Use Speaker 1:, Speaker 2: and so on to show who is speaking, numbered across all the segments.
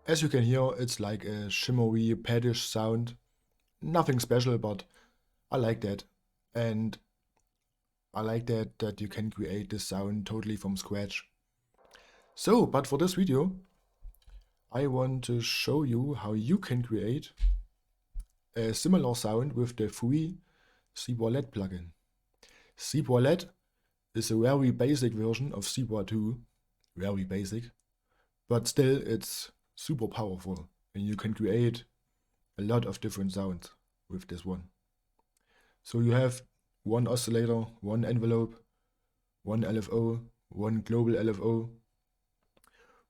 Speaker 1: As you can hear, it's like a shimmery, paddish sound. Nothing special, but I like that. And I like that you can create this sound totally from scratch. So, but for this video, I want to show you how you can create a similar sound with the free Zebralette plugin. Zebralette is a very basic version of Zebra 2, very basic, but still it's super powerful and you can create a lot of different sounds with this one. So you have one oscillator, one envelope, one LFO, one global LFO,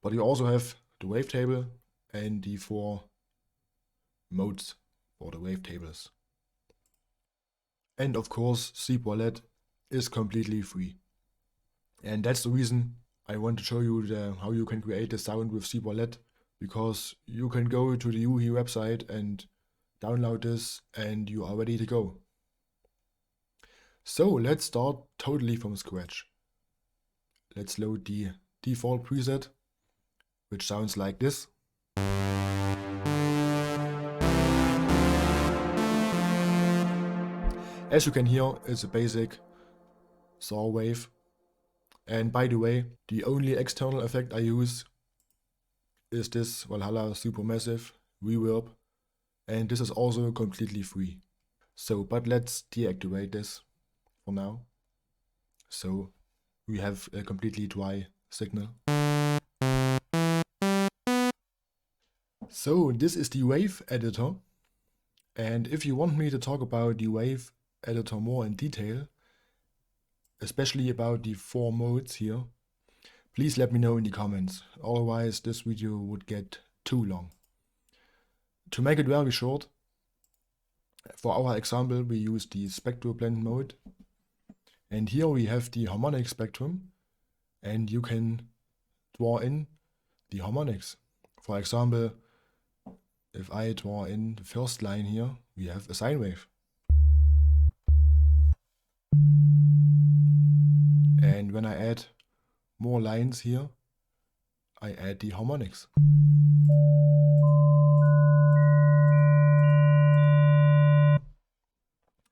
Speaker 1: but you also have the wavetable and the 4 modes for the wavetables. And of course, Zebralette is completely free. And that's the reason I want to show you how you can create the sound with Zebralette, because you can go to the UHI website and download this and you are ready to go. So let's start totally from scratch. Let's load the default preset, which sounds like this. As you can hear, it's a basic saw wave. And by the way, the only external effect I use is this Valhalla Supermassive Reverb, and this is also completely free. So, but let's deactivate this for now. So we have a completely dry signal. So this is the wave editor, and if you want me to talk about the wave editor more in detail, especially about the 4 modes here, please let me know in the comments, otherwise this video would get too long. To make it very short, for our example we use the spectral blend mode, and here we have the harmonic spectrum, and you can draw in the harmonics. For example, if I draw in the first line here, we have a sine wave. And when I add more lines here, I add the harmonics.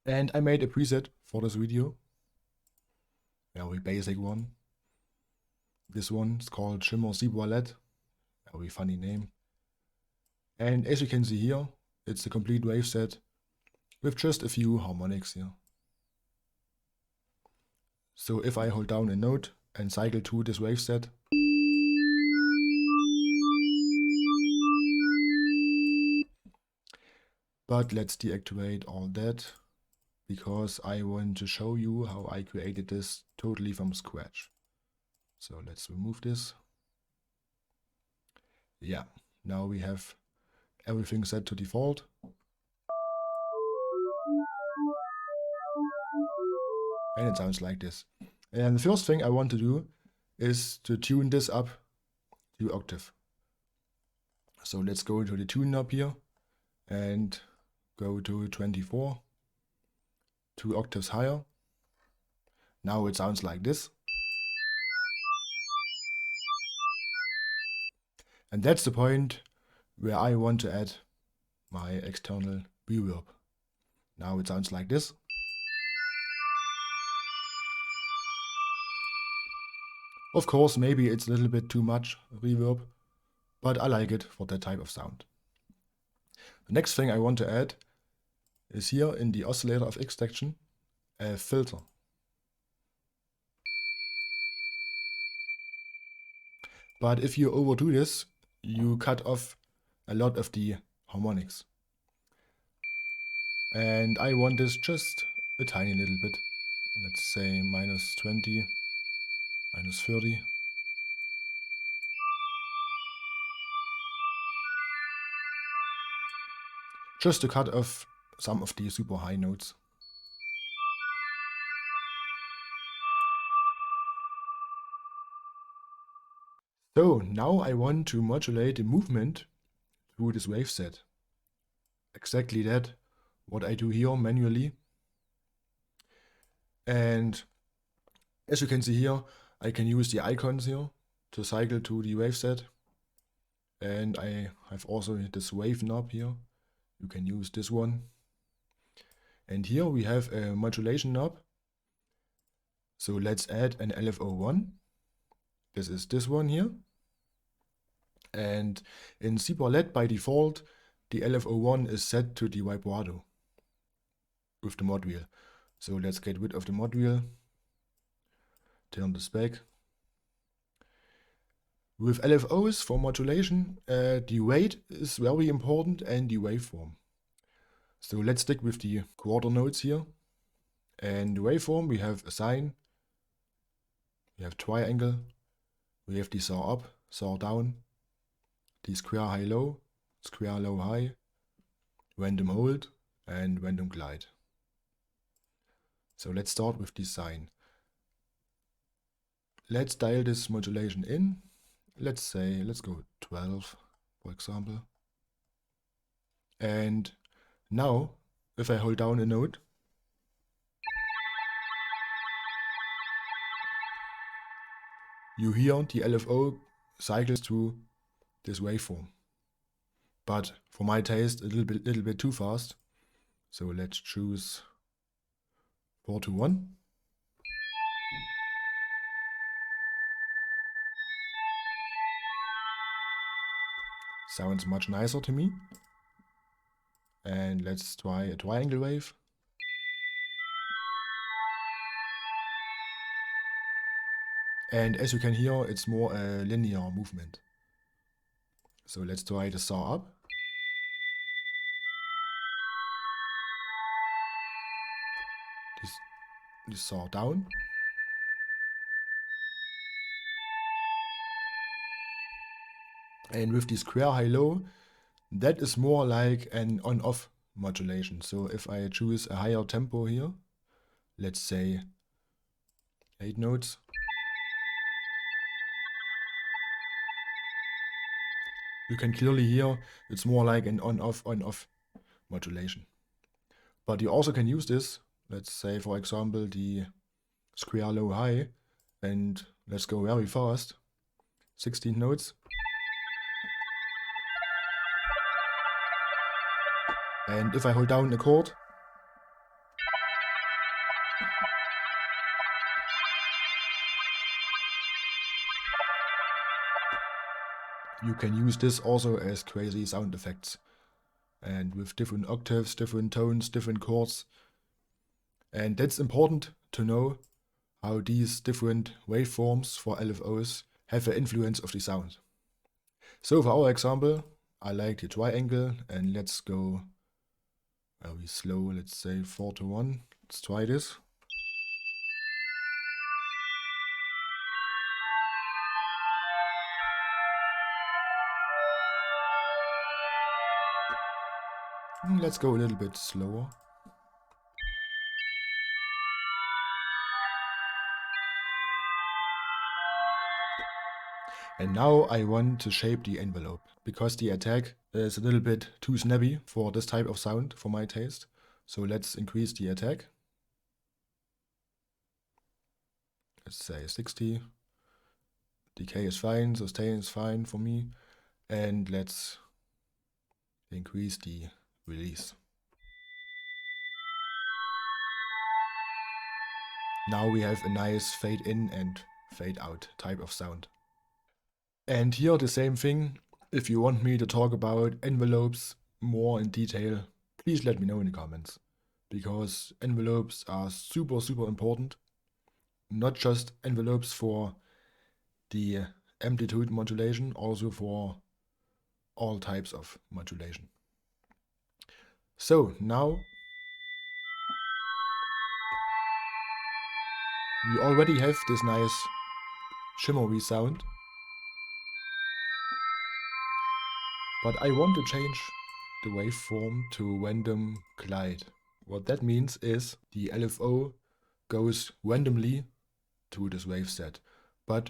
Speaker 1: And I made a preset for this video, very basic one. This one's called Shimmer Zebralette, very funny name. And as you can see here, it's a complete wave set with just a few harmonics here. So if I hold down a note and cycle to this wave set, but let's deactivate all that, because I want to show you how I created this totally from scratch. So let's remove this. Yeah, now we have everything set to default. And it sounds like this. And the first thing I want to do is to tune this up to octave. So let's go to the tune knob here and go to 24, 2 octaves higher. Now it sounds like this. And that's the point where I want to add my external reverb. Now it sounds like this. Of course, maybe it's a little bit too much reverb, but I like it for that type of sound. The next thing I want to add is here in the oscillator of X section, a filter. But if you overdo this, you cut off a lot of the harmonics. And I want this just a tiny little bit. Let's say -20, -30. Just to cut off some of the super high notes. So now I want to modulate the movement through this wave set. Exactly that, what I do here manually. And as you can see here, I can use the icons here to cycle to the wave set. And I have also this wave knob here. You can use this one. And here we have a modulation knob. So let's add an LFO1. This is this one here. And in Zebralette by default, the LFO1 is set to the vibrato with the mod wheel. So let's get rid of the mod wheel. Turn this back. With LFOs for modulation, the weight is very important and the waveform. So let's stick with the quarter notes here. And the waveform, we have a sine, we have triangle, we have the saw up, saw down, the square high low, square low high, random hold, and random glide. So let's start with the sine. Let's dial this modulation in. Let's go 12, for example. And now, if I hold down a note, you hear the LFO cycles through this waveform. But for my taste, a little bit too fast. So let's choose 4 to 1. Sounds much nicer to me. And let's try a triangle wave. And as you can hear, it's more a linear movement. So let's try the saw up. This saw down. And with the square high low, that is more like an on-off modulation. So if I choose a higher tempo here, let's say 8 notes. You can clearly hear it's more like an on-off modulation. But you also can use this, let's say for example the square low high, and let's go very fast, 16 notes. And if I hold down a chord, you can use this also as crazy sound effects. And with different octaves, different tones, different chords. And that's important to know how these different waveforms for LFOs have an influence of the sound. So for our example, I like the triangle, and let's go very slow, let's say 4 to 1. Let's try this. Let's go a little bit slower. And now I want to shape the envelope, because the attack is a little bit too snappy for this type of sound for my taste. So let's increase the attack. Let's say 60. Decay is fine, sustain is fine for me. And let's increase the release. Now we have a nice fade in and fade out type of sound. And here the same thing. If you want me to talk about envelopes more in detail, please let me know in the comments. Because envelopes are super important. Not just envelopes for the amplitude modulation, also for all types of modulation. So now we already have this nice shimmery sound. But I want to change the waveform to random glide. What that means is the LFO goes randomly to this wave set, but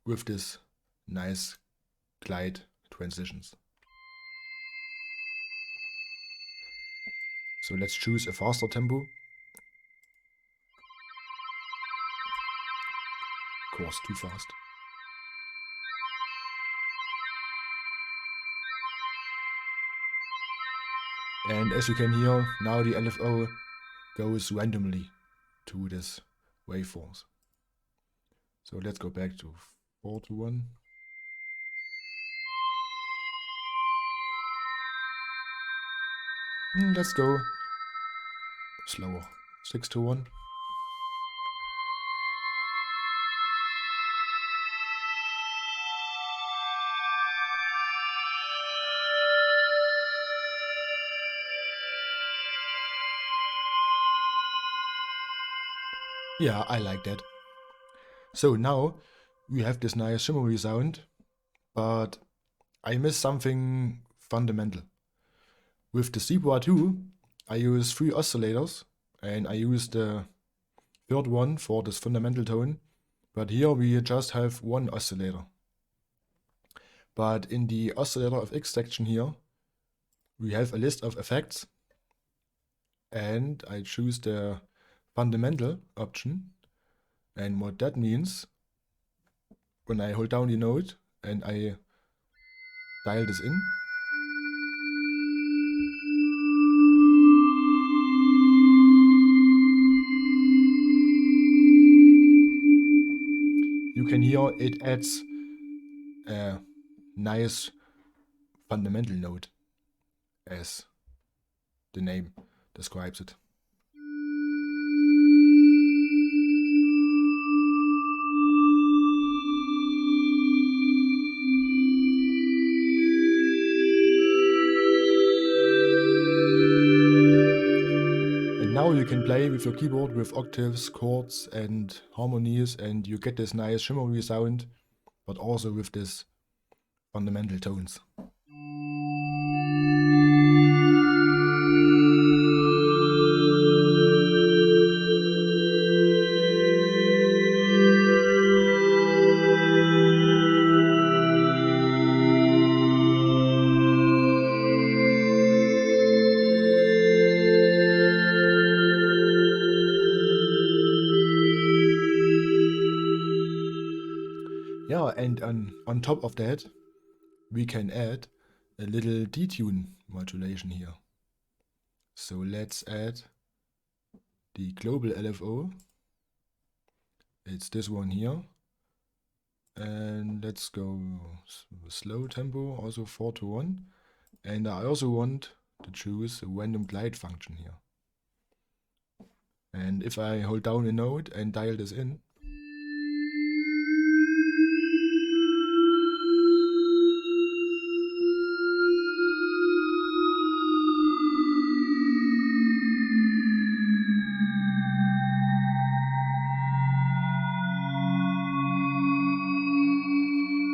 Speaker 1: with this nice glide transitions. So let's choose a faster tempo. Of course, too fast. And as you can hear, now the LFO goes randomly to this waveforms. So let's go back to 4 to 1. Let's go slower. 6 to 1. Yeah, I like that. So now we have this nice shimmery sound, but I miss something fundamental. With the Zebra 2, I use 3 oscillators, and I use the third one for this fundamental tone, but here we just have 1 oscillator. But in the oscillator of X section here, we have a list of effects, and I choose the fundamental option. And what that means, when I hold down the note and I dial this in, you can hear it adds a nice fundamental note, as the name describes it. And now you can play with your keyboard with octaves, chords and harmonies, and you get this nice shimmery sound, but also with this fundamental tones. Yeah, and on top of that, we can add a little detune modulation here. So let's add the global LFO. It's this one here. And let's go slow tempo, also 4 to 1. And I also want to choose a random glide function here. And if I hold down a note and dial this in,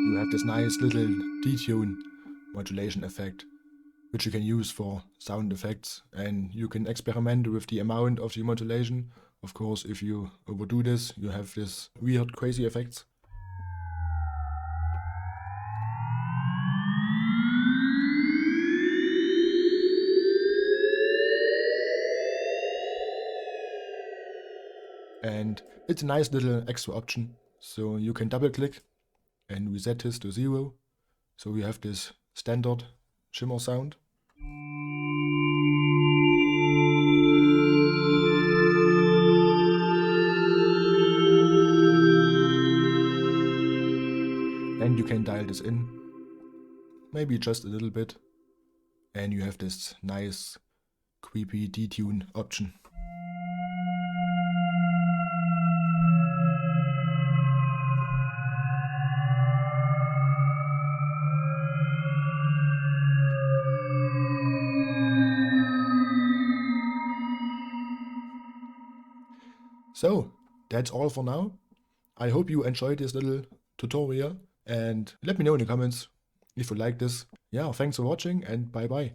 Speaker 1: you have this nice little detune modulation effect, which you can use for sound effects, and you can experiment with the amount of the modulation. Of course, if you overdo this, you have this weird, crazy effects. And it's a nice little extra option. So you can double click and reset this to 0. So we have this standard shimmer sound. And you can dial this in, maybe just a little bit, and you have this nice creepy detune option. So that's all for now. I hope you enjoyed this little tutorial, and let me know in the comments if you like this. Yeah, thanks for watching, and bye bye.